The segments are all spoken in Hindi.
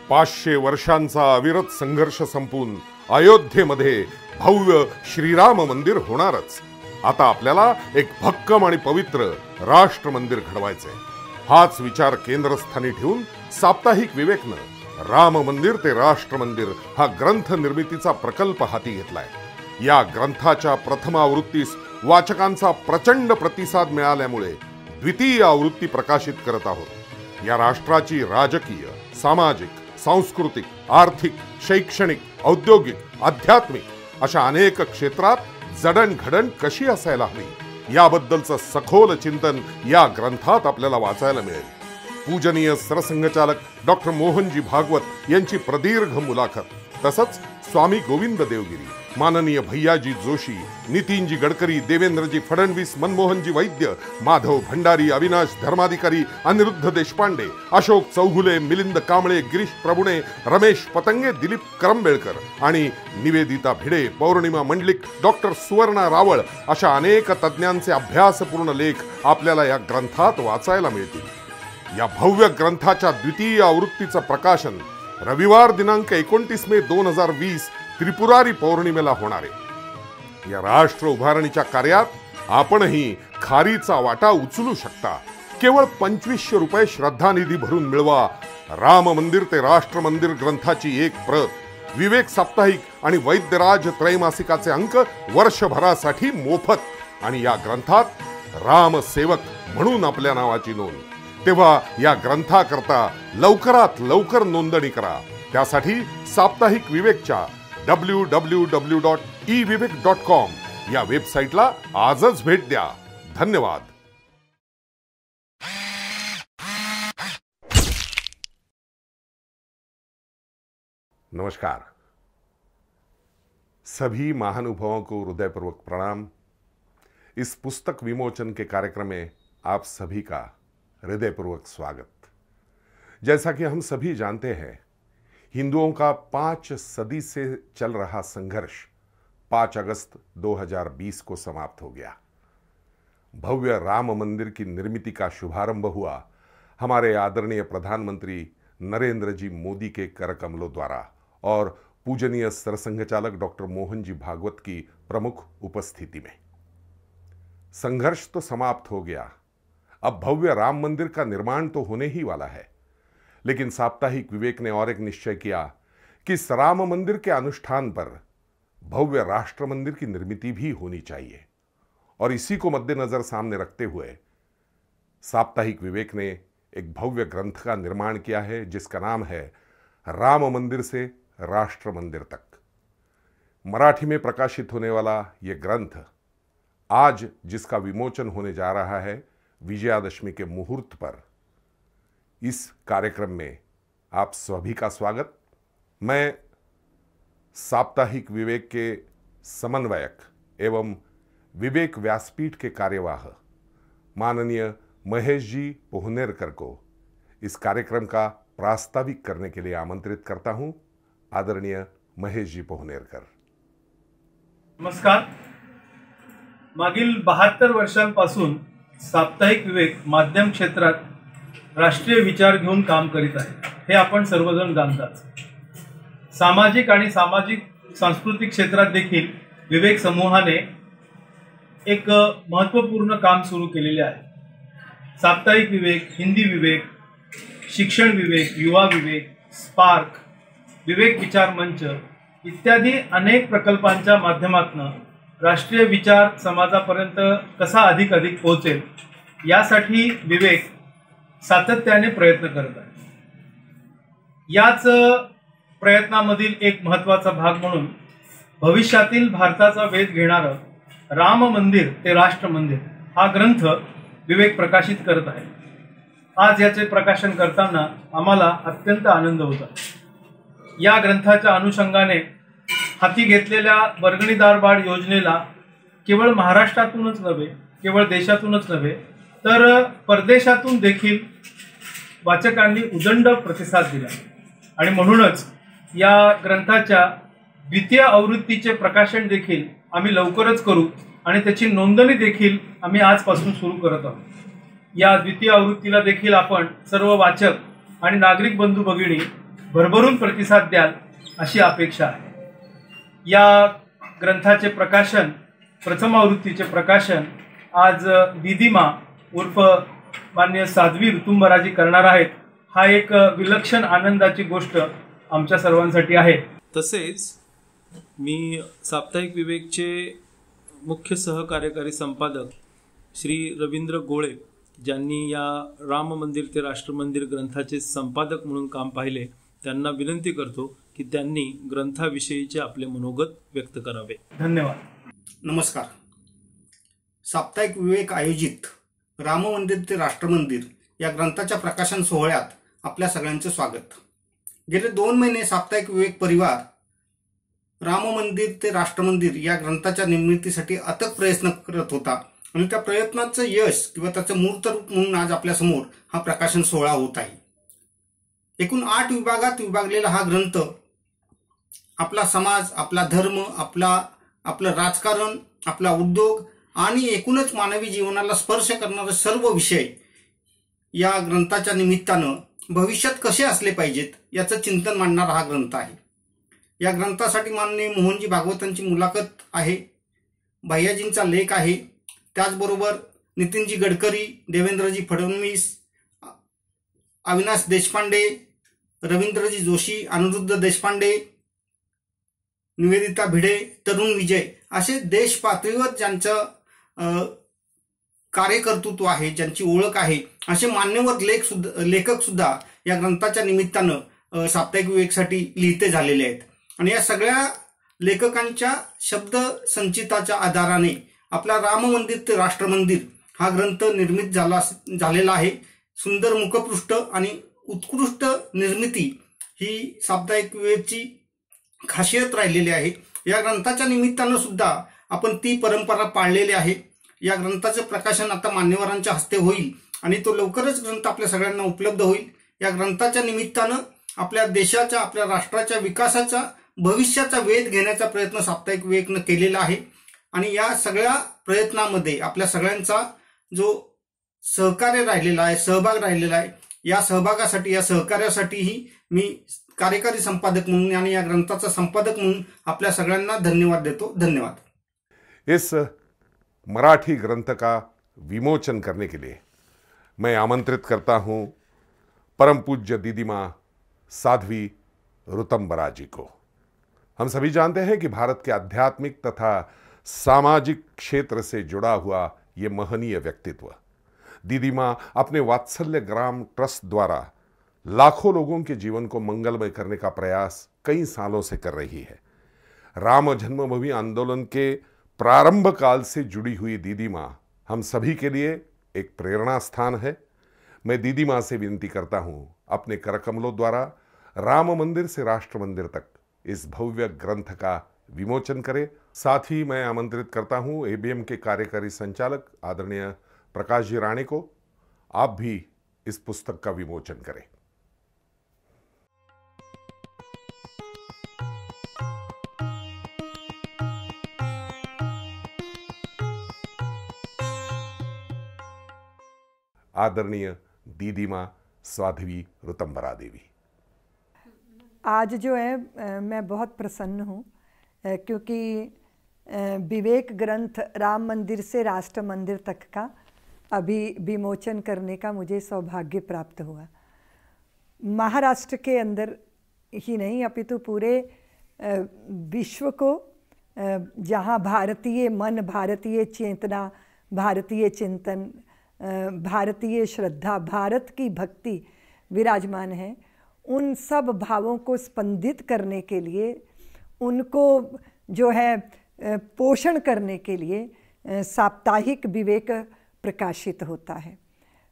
500 वर्षांचा अविरत संघर्ष संपून अयोध्येमध्ये भव्य श्रीराम मंदिर होणारच। आता आपल्याला एक भक्कम आणि पवित्र राष्ट्र मंदिर घडवायचंय। हाच विचार केंद्रस्थानी ठेवून साप्ताहिक विवेकनं राम मंदिर ते राष्ट्र मंदिर हा ग्रंथ निर्मितीचा प्रकल्प हाती घेतलाय। या ग्रंथाच्या प्रथम आवृत्तीस वाचकांचा प्रचंड प्रतिसाद मिळाल्यामुळे द्वितीय आवृत्ती प्रकाशित करत आहोत। या राष्ट्राची राजकीय, सामाजिक, सांस्कृतिक, आर्थिक, शैक्षणिक, औद्योगिक, आध्यात्मिक अशा अनेक क्षेत्रात जडणघडण कशी असायला हवी याबद्दलचं सखोल चिंतन या ग्रंथात आपल्याला वाचायला मिळेल। पूजनीय सरसंघचालक डॉक्टर मोहनजी भागवत यांची प्रदीर्घ मुलाखत, तसंच स्वामी गोविंद देवगिरी, माननीय भैयाजी जोशी, नितीनजी गडकरी, देवेंद्रजी फडणवीस, मनमोहनजी वैद्य, माधव भंडारी, अविनाश धर्माधिकारी, अनिरुद्ध देशपांडे, अशोक चौघुले, मिलिंद कांबळे, गिरीश प्रभुणे, रमेश पतंगे, दिलीप करंबेळकर आणि निवेदिता भिडे, पौर्णिमा मंडलिक, डॉक्टर सुवर्णा रावळ अशा अनेक तज्ञांचे अभ्यासपूर्ण लेख आपल्याला या ग्रंथात वाचायला मिळतील। या भव्य ग्रंथाच्या द्वितीय आवृत्तीचं प्रकाशन रविवार दिनांक 29 मे 2020 त्रिपुरारी पौर्णिमेला होणार आहे। या राष्ट्र उभारणीच्या कार्यात आपणही खारीचा वाटा उचलू शकता। केवळ 2500 रुपये श्रद्धानिधी भरून मिळवा राम मंदिर ते राष्ट्र मंदिर ग्रंथाची एक प्रत, विवेक साप्ताहिक आणि वैद्यराज त्रैमासिकाचे अंक वर्षभरासाठी मोफत आणि या ग्रंथात राम सेवक म्हणून आपल्या नावाची नोंद। तेव्हा या ग्रंथाकरता लवकरात लवकर नोंदणी करा। त्यासाठी साप्ताहिक विवेकच्या www.evivek.com या वेबसाईटला आजच भेट द्या। धन्यवाद। नमस्कार। सभी महानुभावों को हृदयपूर्वक प्रणाम। इस पुस्तक विमोचन के कार्यक्रम में आप सभी का हृदयपूर्वक स्वागत। जैसा कि हम सभी जानते हैं, हिंदुओं का 5 सदी से चल रहा संघर्ष 5 अगस्त 2020 को समाप्त हो गया। भव्य राम मंदिर की निर्मिति का शुभारंभ हुआ हमारे आदरणीय प्रधानमंत्री नरेंद्र जी मोदी के कर कमलों द्वारा और पूजनीय सरसंघचालक डॉक्टर मोहनजी भागवत की प्रमुख उपस्थिति में। संघर्ष तो समाप्त हो गया, अब भव्य राम मंदिर का निर्माण तो होने ही वाला है। लेकिन साप्ताहिक विवेक ने और एक निश्चय किया कि इस राम मंदिर के अनुष्ठान पर भव्य राष्ट्र मंदिर की निर्मिति भी होनी चाहिए। और इसी को मद्देनजर सामने रखते हुए साप्ताहिक विवेक ने एक भव्य ग्रंथ का निर्माण किया है जिसका नाम है राम मंदिर से राष्ट्र मंदिर तक। मराठी में प्रकाशित होने वाला ये ग्रंथ आज जिसका विमोचन होने जा रहा है विजयादशमी के मुहूर्त पर, इस कार्यक्रम में आप सभी का स्वागत। मैं साप्ताहिक विवेक के समन्वयक एवं विवेक व्यासपीठ के कार्यवाह माननीय महेश जी पोहनेरकर को इस कार्यक्रम का प्रास्ताविक करने के लिए आमंत्रित करता हूं। आदरणीय महेश जी पोहनेरकर। नमस्कार। मागील 72 वर्षांपासून साप्ताहिक विवेक माध्यम क्षेत्रात राष्ट्रीय विचार घेऊन काम करीत आहे हे आपण सर्वजण जाणतात। सामाजिक आणि सांस्कृतिक क्षेत्रात देखील विवेक समूहाने एक महत्त्वपूर्ण काम सुरू केलेले आहे। साप्ताहिक विवेक, हिंदी विवेक, शिक्षण विवेक, युवा विवेक, स्पार्क, विवेक विचार मंच इत्यादी अनेक प्रकल्पांच्या माध्यमातून राष्ट्रीय विचार समाजापर्यंत कसा अधिक पोहोचेल यासाठी विवेक सातत्याने प्रयत्न करत आहे। याच प्रयत्नामधील एक महत्त्वाचा भाग म्हणून भविष्यातील भारताचा वेध घेणारं राम मंदिर ते राष्ट्र मंदिर हा ग्रंथ विवेक प्रकाशित करत आहे। आज याचे प्रकाशन करताना आम्हाला अत्यंत आनंद होता। या ग्रंथाच्या अनुषंगाने हाती घेतलेल्या वर्गणीदार बाळ योजनेला केवळ महाराष्ट्रातूनच नव्हे, केवळ देशातूनच नव्हे तर परदेशातून देखील वाचकांनी उदंड प्रतिसाद दिला आणि म्हणूनच या ग्रंथाच्या द्वितीय आवृत्तीचे प्रकाशन देखील आम्ही लवकरच करू आणि त्याची नोंदणी देखील आम्ही आजपासून सुरू करत आहोत। या द्वितीय आवृत्तीला देखील आपण सर्व वाचक आणि नागरिक बंधू भगिनी भरभरून प्रतिसाद द्याल अशी अपेक्षा आहे. या ग्रंथाचे प्रकाशन, प्रथम आवृत्तीचे प्रकाशन आज दीदीमा उर्फ मान्य साध्वी ऋतुंबराजी करणार आहेत. हा एक विलक्षण आनंदाची गोष्ट आमच्या सर्वांसाठी आहे. तसेच मी साप्ताहिक विवेकचे मुख्य सहकार्यकारी संपादक श्री रवींद्र गोळे, ज्यांनी या राम मंदिर ते राष्ट्र मंदिर ग्रंथाचे संपादक म्हणून काम पाहिले, त्यांना विनंती करतो की त्यांनी ग्रंथाविषयीचे आपले मनोगत व्यक्त करावे. धन्यवाद. नमस्कार. साप्ताहिक विवेक आयोजित राम मंदिर ते राष्ट्र मंदिर या ग्रंथाच्या प्रकाशन सोहळ्यात आपल्या सगळ्यांचे स्वागत. गेले 2 महिने साप्ताहिक विवेक परिवार राम मंदिर ते राष्ट्र मंदिर या ग्रंथाच्या निर्मितीसाठी अथक प्रयत्न करत होता आणि त्या प्रयत्नाचं यश किंवा त्याचं मूर्त रूप म्हणून आज आपल्यासमोर हा प्रकाशन सोहळा होत आहे. एकूण 8 विभागात विभागलेला हा ग्रंथ आपला समाज, आपला धर्म, आपलं राजकारण, आपला उद्योग आणि एकूणच मानवी जीवनाला स्पर्श करणारे सर्व विषय या ग्रंथाच्या निमित्तानं भविष्यात कसे असले पाहिजेत याचं चिंतन मांडणारा हा ग्रंथ आहे. या ग्रंथासाठी माननीय मोहनजी भागवतांची मुलाखत आहे, भैयाजींचा लेख आहे, त्याचबरोबर नितीनजी गडकरी, देवेंद्रजी फडणवीस, अविनाश देशपांडे, रवींद्रजी जोशी, अनिरुद्ध देशपांडे, निवेदिता भिडे, तरुण विजय असे देश पातळीवर ज्यांचं कार्यकर्तृत्व आहे, ज्यांची ओळख आहे, असे मान्यवर लेखक सुद्धा या ग्रंथाच्या निमित्तानं साप्ताहिक विवेकसाठी लिहिते झालेले आहेत. आणि या सगळ्या लेखकांच्या शब्द संचिताच्या आधाराने आपला राम मंदिर ते राष्ट्र मंदिर हा ग्रंथ निर्मित झालेला आहे. सुंदर मुखपृष्ठ आणि उत्कृष्ट निर्मिती ही साप्ताहिक विवेकची खासियत राहिलेली आहे. या ग्रंथाच्या निमित्तानं सुद्धा आपण ती परंपरा पाळलेली आहे. या ग्रंथाचं प्रकाशन आता मान्यवरांच्या हस्ते होईल आणि तो लवकरच ग्रंथ आपल्या सगळ्यांना उपलब्ध होईल. या ग्रंथाच्या निमित्तानं आपल्या देशाच्या, आपल्या राष्ट्राच्या विकासाचा, भविष्याचा वेध घेण्याचा प्रयत्न साप्ताहिक विवेकनं केलेला आहे. आणि या सगळ्या प्रयत्नामध्ये आपल्या सगळ्यांचा जो सहकार्य राहिलेला आहे, सहभाग राहिलेला आहे, या सहभागासाठी, या सहकार्यासाठीही मी कार्यकारी संपादक म्हणून आणि या ग्रंथाचा संपादक म्हणून आपल्या सगळ्यांना धन्यवाद देतो. धन्यवाद. इस मराठी ग्रंथ का विमोचन करने के लिए मैं आमंत्रित करता हूं परम पूज्य दीदी माँ साध्वी ऋतंबरा जी को. हम सभी जानते हैं कि भारत के आध्यात्मिक तथा सामाजिक क्षेत्र से जुड़ा हुआ ये महनीय व्यक्तित्व दीदी माँ अपने वात्सल्य ग्राम ट्रस्ट द्वारा लाखों लोगों के जीवन को मंगलमय करने का प्रयास कई सालों से कर रही है. राम जन्मभूमि आंदोलन के प्रारंभ काल से जुड़ी हुई दीदी माँ हम सभी के लिए एक प्रेरणा स्थान है. मैं दीदी माँ से विनती करता हूँ अपने करकमलों द्वारा राम मंदिर से राष्ट्र मंदिर तक इस भव्य ग्रंथ का विमोचन करें. साथ ही मैं आमंत्रित करता हूँ ABM के कार्यकारी संचालक आदरणीय प्रकाश जी राणे को, आप भी इस पुस्तक का विमोचन करें. आदरणीय दीदी माँ साध्वी ऋतंबरा देवी, आज जो है मैं बहुत प्रसन्न हूँ क्योंकि विवेक ग्रंथ राम मंदिर से राष्ट्र मंदिर तक का अभी विमोचन करने का मुझे सौभाग्य प्राप्त हुआ. महाराष्ट्र के अंदर ही नहीं अपितु पूरे विश्व को जहाँ भारतीय मन, भारतीय चेतना, भारतीय चिंतन, भारतीय श्रद्धा, भारत की भक्ति विराजमान है, उन सब भावों को स्पंदित करने के लिए, उनको जो है पोषण करने के लिए साप्ताहिक विवेक प्रकाशित होता है.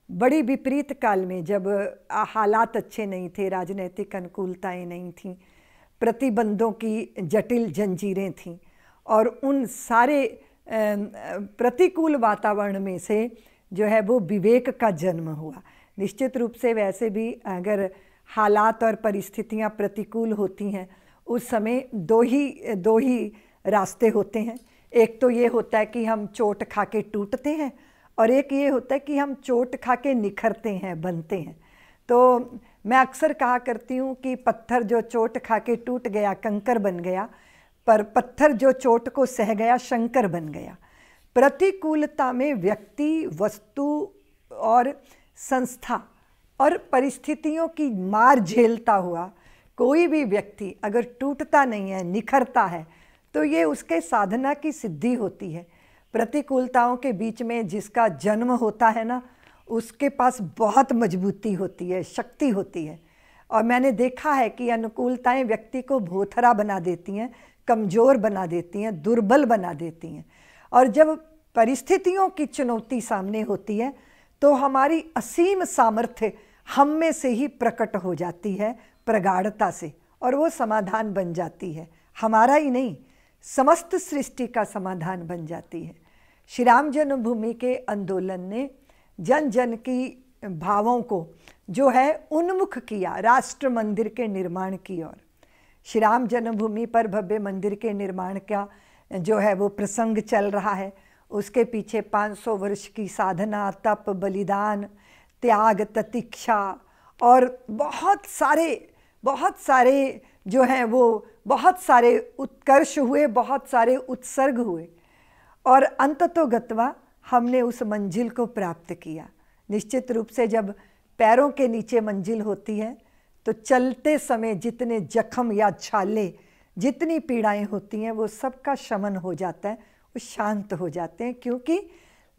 बड़ी विपरीत काल में जब हालात अच्छे नहीं थे, राजनीतिक अनुकूलताएं नहीं थीं, प्रतिबंधों की जटिल जंजीरें थीं और उन सारे प्रतिकूल वातावरण में से जो है वो विवेक का जन्म हुआ. निश्चित रूप से वैसे भी अगर हालात और परिस्थितियां प्रतिकूल होती हैं उस समय दो ही रास्ते होते हैं. एक तो ये होता है कि हम चोट खा के टूटते हैं और एक ये होता है कि हम चोट खा के निखरते हैं, बनते हैं. तो मैं अक्सर कहा करती हूँ कि पत्थर जो चोट खा के टूट गया कंकर बन गया, पर पत्थर जो चोट को सह गया शंकर बन गया। प्रतिकूलता में व्यक्ति, वस्तु और संस्था और परिस्थितियों की मार झेलता हुआ कोई भी व्यक्ति अगर टूटता नहीं है, निखरता है, तो ये उसके साधना की सिद्धि होती है। प्रतिकूलताओं के बीच में जिसका जन्म होता है ना, उसके पास बहुत मजबूती होती है, शक्ति होती है। और मैंने देखा है कि अनुकूलताएं व्यक्ति को भोथरा बना देती हैं, कमज़ोर बना देती हैं, दुर्बल बना देती हैं। और जब परिस्थितियों की चुनौती सामने होती है तो हमारी असीम सामर्थ्य हम में से ही प्रकट हो जाती है, प्रगाढ़ता से, और वो समाधान बन जाती है। हमारा ही नहीं, समस्त सृष्टि का समाधान बन जाती है। श्री राम जन्मभूमि के आंदोलन ने जन जन की भावों को जो है उन्मुख किया राष्ट्र मंदिर के निर्माण की ओर। श्री राम जन्मभूमि पर भव्य मंदिर के निर्माण का जो है वो प्रसंग चल रहा है। उसके पीछे 500 वर्ष की साधना, तप, बलिदान, त्याग, प्रतीक्षा और बहुत सारे जो हैं वो बहुत सारे उत्कर्ष हुए, बहुत सारे उत्सर्ग हुए, और अंततोगत्वा हमने उस मंजिल को प्राप्त किया। निश्चित रूप से जब पैरों के नीचे मंजिल होती है तो चलते समय जितने जख्म या छाले, जितनी पीड़ाएं होती हैं, वो सबका शमन हो जाता है, वो शांत हो जाते हैं, क्योंकि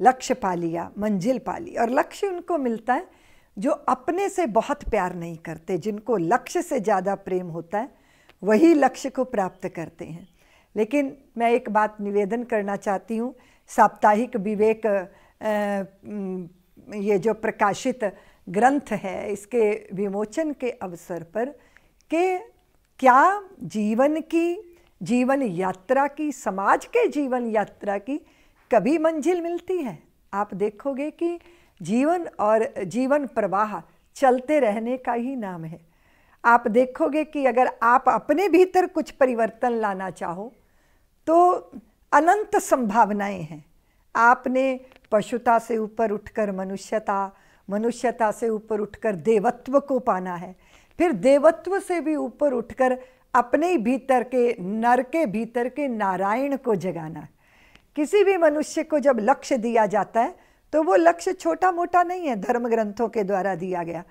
लक्ष्य पा लिया, मंजिल पा ली। और लक्ष्य उनको मिलता है जो अपने से बहुत प्यार नहीं करते, जिनको लक्ष्य से ज़्यादा प्रेम होता है, वही लक्ष्य को प्राप्त करते हैं। लेकिन मैं एक बात निवेदन करना चाहती हूँ, साप्ताहिक विवेक ये जो प्रकाशित ग्रंथ है, इसके विमोचन के अवसर पर कि क्या जीवन यात्रा की, समाज के जीवन यात्रा की कभी मंजिल मिलती है? आप देखोगे कि जीवन और जीवन प्रवाह चलते रहने का ही नाम है। आप देखोगे कि अगर आप अपने भीतर कुछ परिवर्तन लाना चाहो तो अनंत संभावनाएं हैं। आपने पशुता से ऊपर उठकर मनुष्यता से ऊपर उठकर देवत्व को पाना है, फिर देवत्व से भी ऊपर उठकर अपने ही भीतर के नर के भीतर के नारायण को जगाना है। किसी भी मनुष्य को जब लक्ष्य दिया जाता है तो वो लक्ष्य छोटा मोटा नहीं है, धर्म ग्रंथों के द्वारा दिया गया,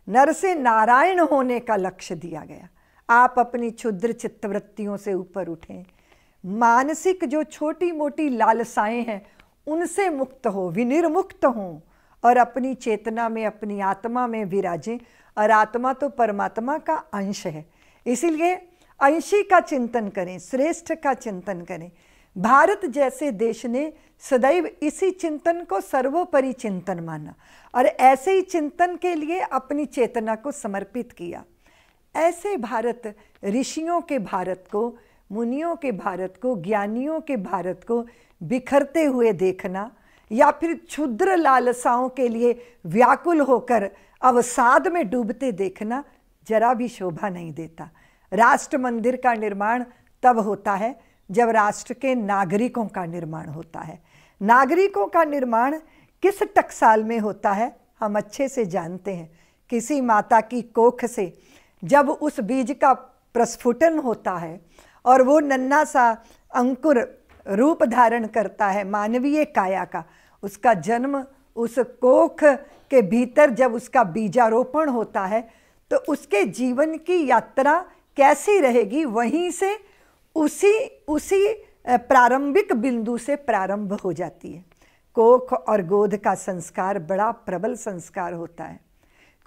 नर से नारायण होने का लक्ष्य दिया गया। आप अपनी क्षुद्र चित्तवृत्तियों से ऊपर उठें, मानसिक जो छोटी मोटी लालसाएं हैं उनसे मुक्त हो, विनिर्मुक्त हों, और अपनी चेतना में, अपनी आत्मा में विराजें। और आत्मा तो परमात्मा का अंश है, इसीलिए अंशी का चिंतन करें, श्रेष्ठ का चिंतन करें। भारत जैसे देश ने सदैव इसी चिंतन को सर्वोपरि चिंतन माना और ऐसे ही चिंतन के लिए अपनी चेतना को समर्पित किया। ऐसे भारत, ऋषियों के भारत को, मुनियों के भारत को, ज्ञानियों के भारत को बिखरते हुए देखना या फिर क्षुद्र लालसाओं के लिए व्याकुल होकर अवसाद में डूबते देखना जरा भी शोभा नहीं देता। राष्ट्र मंदिर का निर्माण तब होता है जब राष्ट्र के नागरिकों का निर्माण होता है। नागरिकों का निर्माण किस टकसाल में होता है हम अच्छे से जानते हैं। किसी माता की कोख से जब उस बीज का प्रस्फुटन होता है और वो नन्हा सा अंकुर रूप धारण करता है मानवीय काया का, उसका जन्म उस कोख के भीतर जब उसका बीजारोपण होता है तो उसके जीवन की यात्रा कैसी रहेगी, वहीं से उसी प्रारंभिक बिंदु से प्रारंभ हो जाती है। कोख और गोद का संस्कार बड़ा प्रबल संस्कार होता है।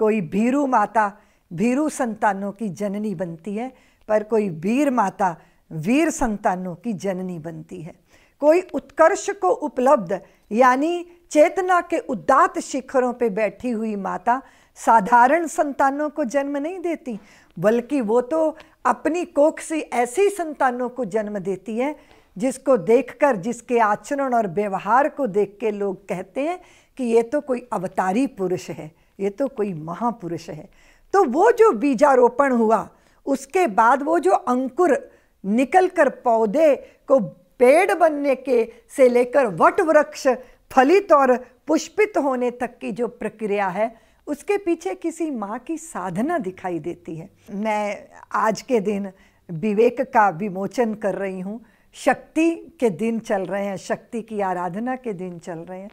कोई भीरू माता भीरू संतानों की जननी बनती है, पर कोई वीर माता वीर संतानों की जननी बनती है। कोई उत्कर्ष को उपलब्ध यानी चेतना के उदात्त शिखरों पे बैठी हुई माता साधारण संतानों को जन्म नहीं देती, बल्कि वो तो अपनी कोख से ऐसी संतानों को जन्म देती है जिसको देखकर, जिसके आचरण और व्यवहार को देख के लोग कहते हैं कि ये तो कोई अवतारी पुरुष है, ये तो कोई महापुरुष है। तो वो जो बीजारोपण हुआ उसके बाद वो जो अंकुर निकलकर पौधे को पेड़ बनने के से लेकर वट वृक्ष फलित और पुष्पित होने तक की जो प्रक्रिया है उसके पीछे किसी माँ की साधना दिखाई देती है। मैं आज के दिन विवेक का विमोचन कर रही हूँ। शक्ति के दिन चल रहे हैं, शक्ति की आराधना के दिन चल रहे हैं,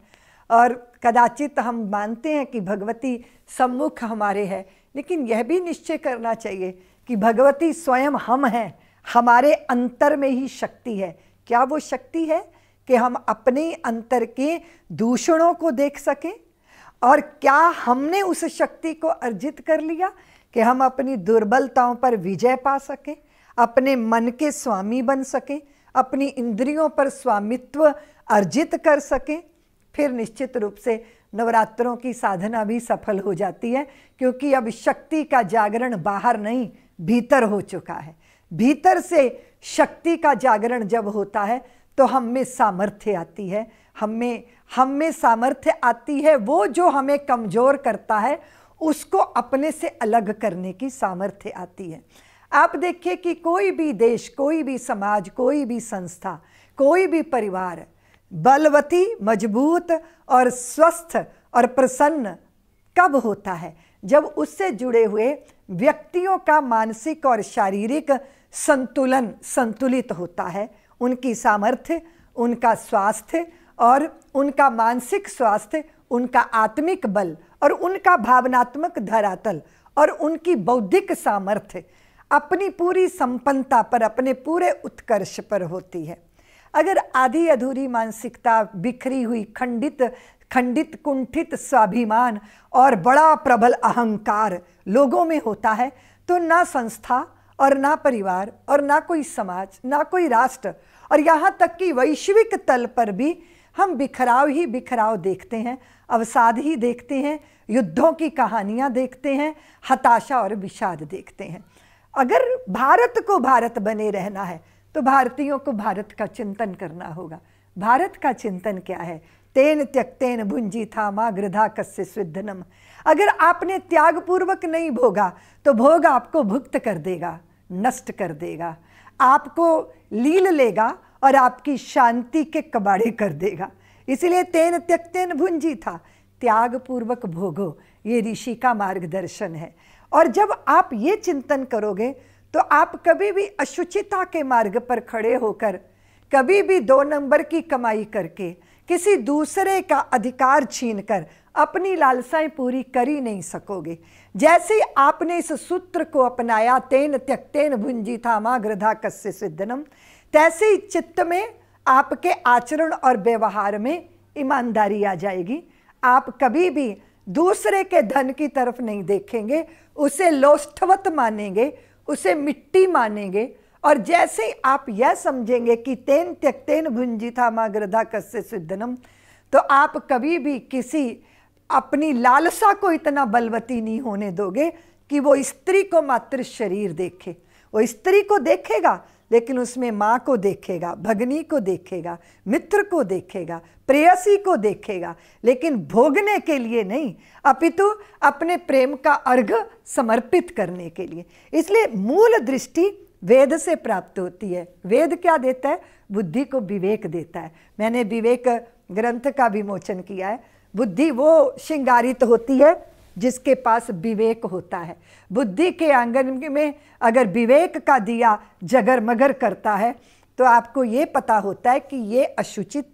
और कदाचित हम मानते हैं कि भगवती सम्मुख हमारे है, लेकिन यह भी निश्चय करना चाहिए कि भगवती स्वयं हम हैं, हमारे अंतर में ही शक्ति है। क्या वो शक्ति है कि हम अपने अंतर के दूषणों को देख सकें, और क्या हमने उस शक्ति को अर्जित कर लिया कि हम अपनी दुर्बलताओं पर विजय पा सकें, अपने मन के स्वामी बन सकें, अपनी इंद्रियों पर स्वामित्व अर्जित कर सकें। फिर निश्चित रूप से नवरात्रों की साधना भी सफल हो जाती है, क्योंकि अब शक्ति का जागरण बाहर नहीं भीतर हो चुका है। भीतर से शक्ति का जागरण जब होता है तो हम में सामर्थ्य आती है, हम में सामर्थ्य आती है। वो जो हमें कमज़ोर करता है उसको अपने से अलग करने की सामर्थ्य आती है। आप देखिए कि कोई भी देश, कोई भी समाज, कोई भी संस्था, कोई भी परिवार बलवती, मजबूत और स्वस्थ और प्रसन्न कब होता है? जब उससे जुड़े हुए व्यक्तियों का मानसिक और शारीरिक संतुलन संतुलित होता है। उनकी सामर्थ्य, उनका स्वास्थ्य और उनका मानसिक स्वास्थ्य, उनका आत्मिक बल और उनका भावनात्मक धरातल और उनकी बौद्धिक सामर्थ्य अपनी पूरी संपन्नता पर, अपने पूरे उत्कर्ष पर होती है। अगर आधी अधूरी मानसिकता, बिखरी हुई, खंडित कुंठित स्वाभिमान और बड़ा प्रबल अहंकार लोगों में होता है, तो ना संस्था और ना परिवार और ना कोई समाज, ना कोई राष्ट्र, और यहाँ तक कि वैश्विक तल पर भी हम बिखराव ही बिखराव देखते हैं, अवसाद ही देखते हैं, युद्धों की कहानियाँ देखते हैं, हताशा और विषाद देखते हैं। अगर भारत को भारत बने रहना है तो भारतीयों को भारत का चिंतन करना होगा। भारत का चिंतन क्या है? तेन त्यक्तेन भुंजीथा मा गृधा कस्य स्विद्धनम। अगर आपने त्यागपूर्वक नहीं भोगा तो भोग आपको भुक्त कर देगा, नष्ट कर देगा, आपको लील लेगा और आपकी शांति के कबाड़े कर देगा। इसलिए तेन त्यक्तेन भुंजीथा, त्यागपूर्वक भोगो, ये ऋषि का मार्गदर्शन है। और जब आप ये चिंतन करोगे तो आप कभी भी अशुचिता के मार्ग पर खड़े होकर, कभी भी 2 नंबर की कमाई करके, किसी दूसरे का अधिकार छीनकर अपनी लालसाएं पूरी कर ही नहीं सकोगे। जैसे आपने इस सूत्र को अपनाया, तेन त्यक्तेन भुंजीथा मा गृधा कस्य स्विद्धनम, तैसे ही चित्त में, आपके आचरण और व्यवहार में ईमानदारी आ जाएगी। आप कभी भी दूसरे के धन की तरफ नहीं देखेंगे, उसे लोष्ठवत मानेंगे, उसे मिट्टी मानेंगे। और जैसे ही आप यह समझेंगे कि तेन त्यक्तेन भुंजीथा मा गृधा कस्य स्विद्धनम, तो आप कभी भी किसी अपनी लालसा को इतना बलवती नहीं होने दोगे कि वो स्त्री को मात्र शरीर देखे। वो स्त्री को देखेगा लेकिन उसमें माँ को देखेगा, भगनी को देखेगा, मित्र को देखेगा, प्रेयसी को देखेगा, लेकिन भोगने के लिए नहीं, अपितु अपने प्रेम का अर्घ समर्पित करने के लिए। इसलिए मूल दृष्टि वेद से प्राप्त होती है। वेद क्या देता है? बुद्धि को विवेक देता है। मैंने विवेक ग्रंथ का विमोचन किया है। बुद्धि वो श्रृंगारित होती है जिसके पास विवेक होता है। बुद्धि के आंगन में अगर विवेक का दिया जगरमगर करता है तो आपको ये पता होता है कि ये अशुचित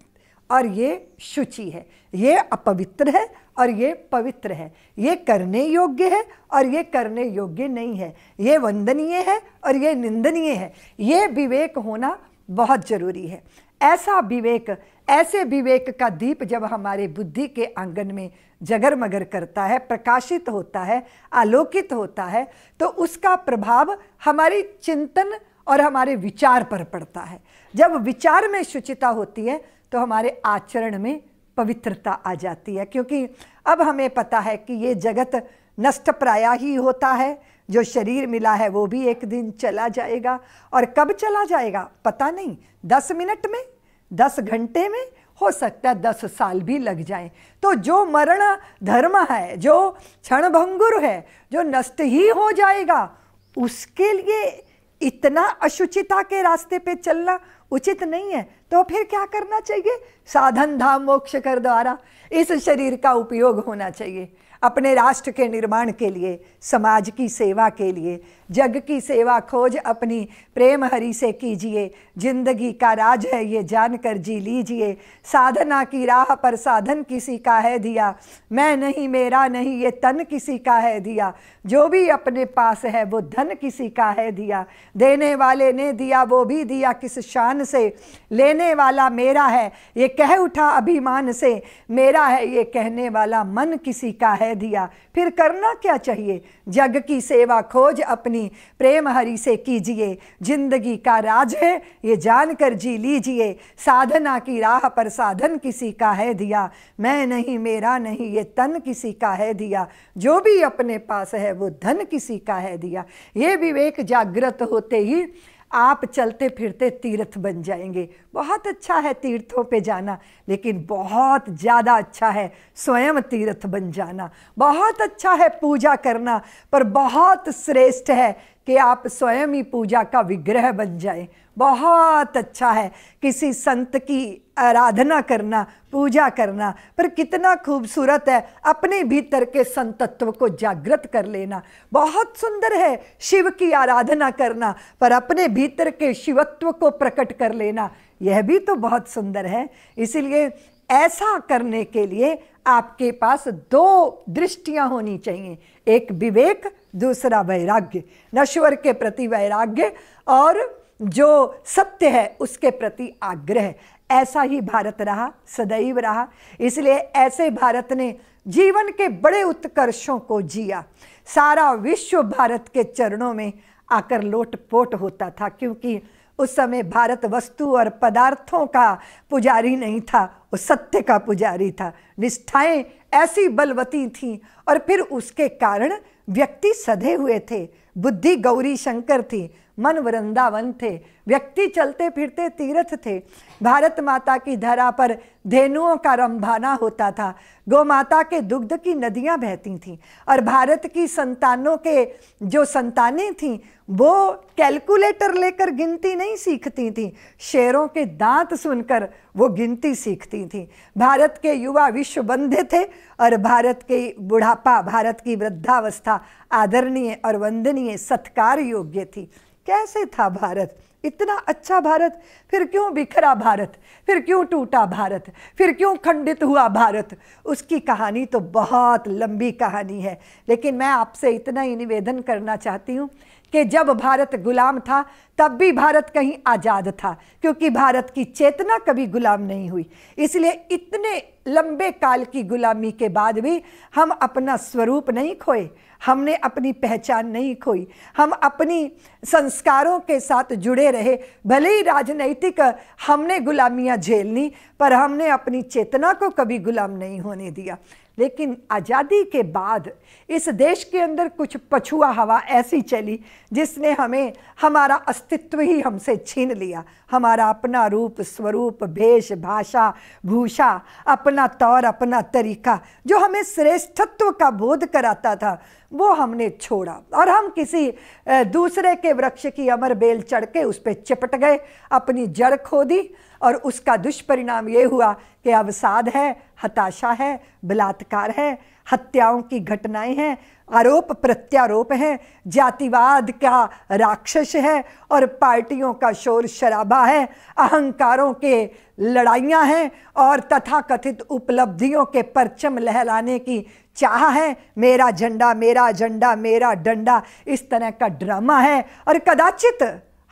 और ये शुचि है, ये अपवित्र है और ये पवित्र है, ये करने योग्य है और ये करने योग्य नहीं है, ये वंदनीय है और ये निंदनीय है। ये विवेक होना बहुत जरूरी है। ऐसा विवेक, ऐसे विवेक का दीप जब हमारे बुद्धि के आंगन में जगरमगर करता है, प्रकाशित होता है, आलोकित होता है, तो उसका प्रभाव हमारी चिंतन और हमारे विचार पर पड़ता है। जब विचार में शुचिता होती है तो हमारे आचरण में पवित्रता आ जाती है, क्योंकि अब हमें पता है कि ये जगत नष्ट प्राय ही होता है। जो शरीर मिला है वो भी एक दिन चला जाएगा, और कब चला जाएगा पता नहीं, 10 मिनट में, 10 घंटे में, हो सकता है 10 साल भी लग जाए। तो जो मरण धर्म है, जो क्षणभंगुर है, जो नष्ट ही हो जाएगा, उसके लिए इतना अशुचिता के रास्ते पे चलना उचित नहीं है। तो फिर क्या करना चाहिए? साधन धाम मोक्ष कर द्वारा इस शरीर का उपयोग होना चाहिए। अपने राष्ट्र के निर्माण के लिए, समाज की सेवा के लिए। जग की सेवा खोज अपनी प्रेम हरि से कीजिए, जिंदगी का राज है ये जानकर जी लीजिए। साधना की राह पर साधन किसी का है दिया, मैं नहीं मेरा नहीं ये तन किसी का है दिया। जो भी अपने पास है वो धन किसी का है दिया, देने वाले ने दिया वो भी दिया किस शान से। लेने वाला मेरा है ये कह उठा अभिमान से, मेरा है ये कहने वाला मन किसी का है दिया। फिर करना क्या चाहिए? जग की सेवा खोज अपनी प्रेम हरि से कीजिए, जिंदगी का राज है ये जानकर जी लीजिए। साधना की राह पर साधन किसी का है दिया, मैं नहीं मेरा नहीं ये तन किसी का है दिया। जो भी अपने पास है वो धन किसी का है दिया। ये विवेक जागृत होते ही आप चलते फिरते तीर्थ बन जाएंगे। बहुत अच्छा है तीर्थों पे जाना, लेकिन बहुत ज़्यादा अच्छा है स्वयं तीर्थ बन जाना। बहुत अच्छा है पूजा करना, पर बहुत श्रेष्ठ है कि आप स्वयं ही पूजा का विग्रह बन जाएं। बहुत अच्छा है किसी संत की आराधना करना, पूजा करना, पर कितना खूबसूरत है अपने भीतर के संतत्व को जागृत कर लेना। बहुत सुंदर है शिव की आराधना करना, पर अपने भीतर के शिवत्व को प्रकट कर लेना, यह भी तो बहुत सुंदर है। इसलिए ऐसा करने के लिए आपके पास दो दृष्टियां होनी चाहिए, एक विवेक, दूसरा वैराग्य। नश्वर के प्रति वैराग्य और जो सत्य है उसके प्रति आग्रह। ऐसा ही भारत रहा, सदैव रहा। इसलिए ऐसे भारत ने जीवन के बड़े उत्कर्षों को जिया। सारा विश्व भारत के चरणों में आकर लोटपोट होता था, क्योंकि उस समय भारत वस्तु और पदार्थों का पुजारी नहीं था, वो सत्य का पुजारी था। निष्ठाएं ऐसी बलवती थीं और फिर उसके कारण व्यक्ति सधे हुए थे। बुद्धि गौरी शंकर थी, मन वृंदावन थे, व्यक्ति चलते फिरते तीर्थ थे। भारत माता की धरा पर धेनुओं का रंभाना होता था, गौ माता के दुग्ध की नदियां बहती थीं, और भारत की संतानों के जो संतानें थीं वो कैलकुलेटर लेकर गिनती नहीं सीखती थीं, शेरों के दांत सुनकर वो गिनती सीखती थीं। भारत के युवा विश्व बंधे थे और भारत के बुढ़ापा, भारत की वृद्धावस्था आदरणीय और वंदनीय सत्कार योग्य थी। कैसे था भारत? इतना अच्छा भारत, फिर क्यों बिखरा भारत, फिर क्यों टूटा भारत, फिर क्यों खंडित हुआ भारत? उसकी कहानी तो बहुत लंबी कहानी है, लेकिन मैं आपसे इतना ही निवेदन करना चाहती हूँ कि जब भारत गुलाम था तब भी भारत कहीं आज़ाद था, क्योंकि भारत की चेतना कभी गुलाम नहीं हुई। इसलिए इतने लंबे काल की गुलामी के बाद भी हम अपना स्वरूप नहीं खोए, हमने अपनी पहचान नहीं खोई, हम अपनी संस्कारों के साथ जुड़े रहे। भले ही राजनैतिक हमने गुलामियां झेलनी, पर हमने अपनी चेतना को कभी गुलाम नहीं होने दिया। लेकिन आज़ादी के बाद इस देश के अंदर कुछ पछुआ हवा ऐसी चली जिसने हमें, हमारा अस्तित्व ही हमसे छीन लिया। हमारा अपना रूप, स्वरूप, भेष, भाषा, भूषा, अपना तौर, अपना तरीका जो हमें श्रेष्ठत्व का बोध कराता था, वो हमने छोड़ा और हम किसी दूसरे के वृक्ष की अमर बेल चढ़ के उस पर चिपट गए, अपनी जड़ खो दी। और उसका दुष्परिणाम ये हुआ कि अवसाद है, हताशा है, बलात्कार है, हत्याओं की घटनाएं हैं, आरोप प्रत्यारोप है, जातिवाद का राक्षस है और पार्टियों का शोर शराबा है, अहंकारों के लड़ाइयाँ हैं और तथाकथित उपलब्धियों के परचम लहराने की चाह है। मेरा झंडा, मेरा एजेंडा, मेरा डंडा, इस तरह का ड्रामा है। और कदाचित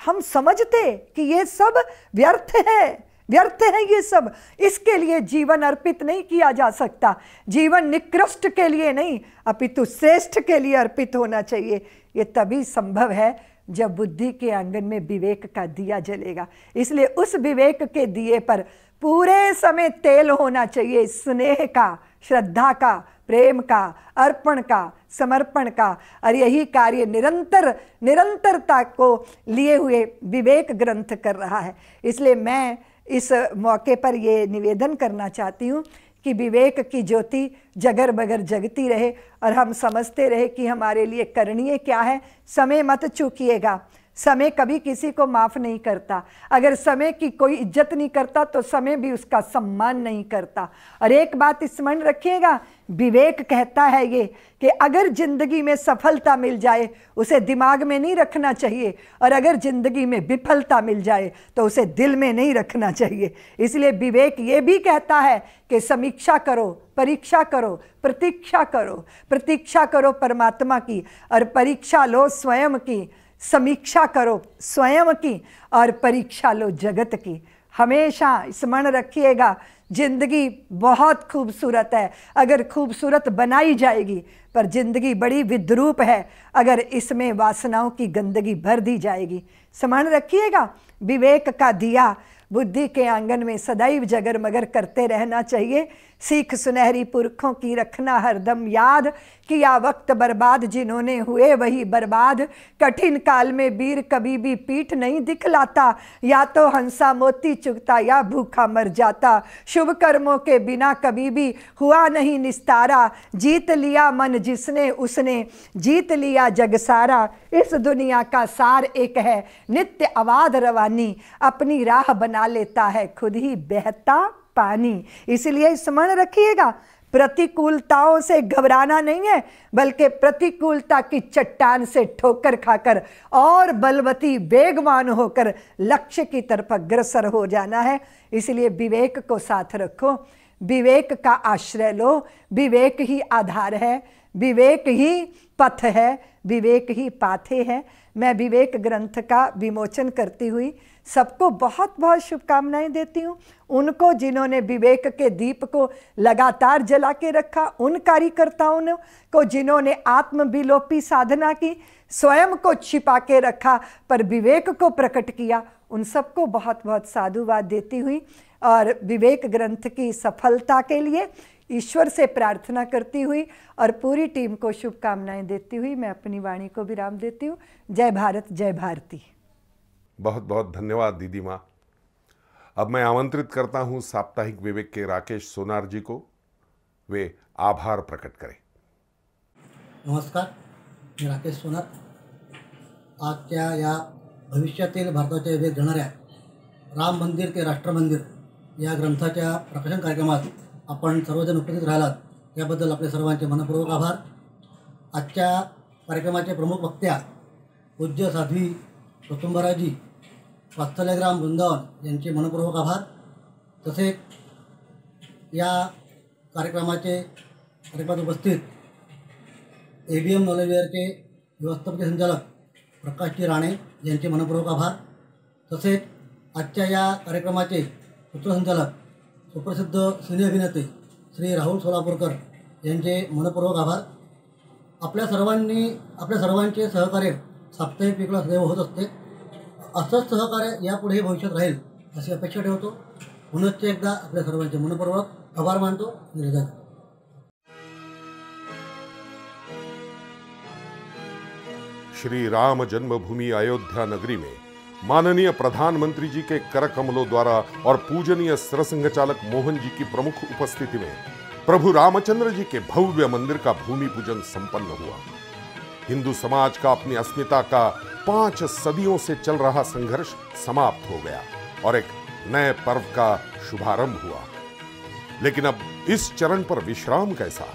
हम समझते कि ये सब व्यर्थ है, व्यर्थ है ये सब, इसके लिए जीवन अर्पित नहीं किया जा सकता। जीवन निकृष्ट के लिए नहीं, अपितु श्रेष्ठ के लिए अर्पित होना चाहिए। ये तभी संभव है जब बुद्धि के आंगन में विवेक का दिया जलेगा। इसलिए उस विवेक के दिए पर पूरे समय तेल होना चाहिए, स्नेह का, श्रद्धा का, प्रेम का, अर्पण का, समर्पण का। और यही कार्य निरंतरता को लिए हुए विवेक ग्रंथ कर रहा है। इसलिए मैं इस मौके पर ये निवेदन करना चाहती हूँ कि विवेक की ज्योति जगर बगर जगती रहे और हम समझते रहे कि हमारे लिए करणीय क्या है। समय मत चूकिएगा, समय कभी किसी को माफ़ नहीं करता। अगर समय की कोई इज्जत नहीं करता तो समय भी उसका सम्मान नहीं करता। और एक बात स्मरण रखिएगा, विवेक कहता है ये कि अगर जिंदगी में सफलता मिल जाए उसे दिमाग में नहीं रखना चाहिए, और अगर जिंदगी में विफलता मिल जाए तो उसे दिल में नहीं रखना चाहिए। इसलिए विवेक ये भी कहता है कि समीक्षा करो, परीक्षा करो, प्रतीक्षा करो परमात्मा की, और परीक्षा लो स्वयं की। समीक्षा करो स्वयं की और परीक्षा लो जगत की। हमेशा स्मरण रखिएगा, जिंदगी बहुत खूबसूरत है अगर खूबसूरत बनाई जाएगी, पर जिंदगी बड़ी विद्रूप है अगर इसमें वासनाओं की गंदगी भर दी जाएगी। स्मरण रखिएगा, विवेक का दिया बुद्धि के आंगन में सदैव जगरमगर करते रहना चाहिए। सीख सुनहरी पुरखों की रखना हरदम याद, किया वक्त बर्बाद जिन्होंने हुए वही बर्बाद। कठिन काल में वीर कभी भी पीठ नहीं दिखलाता, या तो हंसा मोती चुगता या भूखा मर जाता। शुभ कर्मों के बिना कभी भी हुआ नहीं निस्तारा, जीत लिया मन जिसने उसने जीत लिया जग सारा। इस दुनिया का सार एक है नित्य अवाध रवानी, अपनी राह बना लेता है खुद ही बहता पानी। इसलिए स्मरण रखिएगा, प्रतिकूलताओं से घबराना नहीं है, बल्कि प्रतिकूलता की चट्टान से ठोकर खाकर और बलवती वेगवान होकर लक्ष्य की तरफ अग्रसर हो जाना है। इसलिए विवेक को साथ रखो, विवेक का आश्रय लो। विवेक ही आधार है, विवेक ही पथ है, विवेक ही पाथे है। मैं विवेक ग्रंथ का विमोचन करती हुई सबको बहुत बहुत शुभकामनाएं देती हूँ। उनको जिन्होंने विवेक के दीप को लगातार जला के रखा, उन कार्यकर्ताओं को जिन्होंने आत्मविलोपी साधना की, स्वयं को छिपा के रखा पर विवेक को प्रकट किया, उन सबको बहुत बहुत साधुवाद देती हुई और विवेक ग्रंथ की सफलता के लिए ईश्वर से प्रार्थना करती हुई और पूरी टीम को शुभकामनाएं देती हुई मैं अपनी वाणी को विराम देती हूँ। जय भारत, जय भारती। बहुत बहुत धन्यवाद दीदी माँ। अब मैं आमंत्रित करता हूं साप्ताहिक विवेक के राकेश सोनार जी को, वे आभार प्रकट करें। नमस्कार, मी राकेश सोनार। आजच्या या भविष्यातील भारताच्या विवेक देणाऱ्या राम मंदिर ते राष्ट्र मंदिर या ग्रंथाच्या प्रकाशन कार्यक्रमात आपण सर्वजण उपस्थित राहिलात याबद्दल आपले सर्वांचे मनपूर्वक आभार। आजच्या कार्यक्रमाचे प्रमुख वक्त्या पूज्य साध्वी स्वतंबराजी वात्सल्यग्राम वृंदावन यांचे मनपूर्वक आभार। तसेच या कार्यक्रमात उपस्थित ABM नॉलेजवेअरचे व्यवस्थापकीय संचालक प्रकाशजी राणे यांचे मनपूर्वक आभार। तसेच आजच्या या कार्यक्रमाचे सूत्रसंचालक सुप्रसिद्ध सिने अभिनेते श्री राहुल सोलापूरकर यांचे मनपूर्वक आभार। आपल्या सर्वांचे सहकार्य साप्ताहिक विवेकला सदैव होत असते, असंच सहकार्य यापुढे भविष्यात राहील अशी अपेक्षा ठेवतो। पुनश्च एकदा आपल्या सर्वांचे मनपूर्वक आभार मानतो। श्री राम जन्मभूमि अयोध्या नगरी में माननीय प्रधानमंत्री जी के कर कमलों द्वारा और पूजनीय सरसंघ चालक मोहन जी की प्रमुख उपस्थिति में प्रभु रामचंद्र जी के भव्य मंदिर का भूमि पूजन संपन्न हुआ। हिंदू समाज का अपनी अस्मिता का 5 सदियों से चल रहा संघर्ष समाप्त हो गया और एक नए पर्व का शुभारंभ हुआ। लेकिन अब इस चरण पर विश्राम कैसा?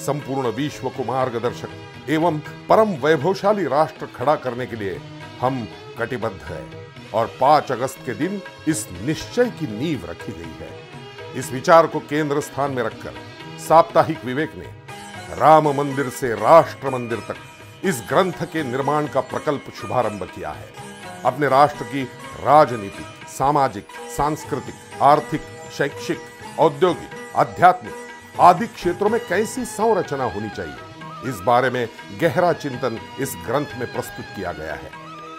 संपूर्ण विश्व को मार्गदर्शक एवं परम वैभवशाली राष्ट्र खड़ा करने के लिए हम कटिबद्ध है और 5 अगस्त के दिन इस निश्चय की नींव रखी गई है। इस विचार को केंद्र स्थान में रखकर साप्ताहिक विवेक ने राम मंदिर से राष्ट्र मंदिर तक इस ग्रंथ के निर्माण का प्रकल्प शुभारंभ किया है। अपने राष्ट्र की राजनीतिक, सामाजिक, सांस्कृतिक, आर्थिक, शैक्षिक, औद्योगिक, आध्यात्मिक आदि क्षेत्रों में कैसी संरचना होनी चाहिए, इस बारे में गहरा चिंतन इस ग्रंथ में प्रस्तुत किया गया है।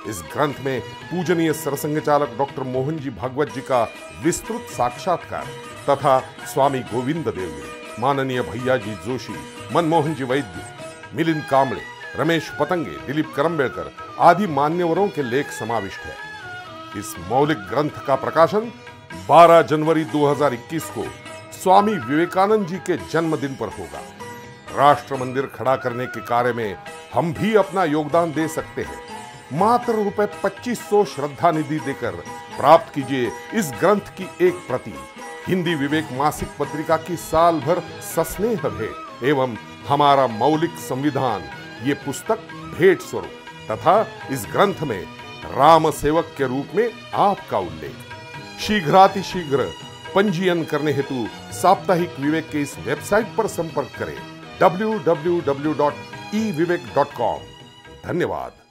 इस ग्रंथ में पूजनीय सरसंघ चालक डॉक्टर मोहन जी भागवत जी का विस्तृत साक्षात्कार तथा स्वामी गोविंद देवगिरी, माननीय भैया जी जोशी, मनमोहन जी वैद्य, मिलिंद कांबळे, रमेश पतंगे, दिलीप करंबेलकर आदि मान्यवरों के लेख समाविष्ट है। इस मौलिक ग्रंथ का प्रकाशन 12 जनवरी 2021 को स्वामी विवेकानंद जी के जन्मदिन पर होगा। राष्ट्र मंदिर खड़ा करने के कार्य में हम भी अपना योगदान दे सकते हैं। मात्र ₹2500 श्रद्धा निधि देकर प्राप्त कीजिए इस ग्रंथ की एक प्रति। हिंदी विवेक मासिक पत्रिका की साल भर सस्नेह भेंट एवं हमारा मौलिक संविधान ये पुस्तक भेंट स्वरूप तथा इस ग्रंथ में राम सेवक के रूप में आपका उल्लेख। शीघ्रातिशीघ्र पंजीयन करने हेतु साप्ताहिक विवेक के इस वेबसाइट पर संपर्क करें www.evivek.com। धन्यवाद।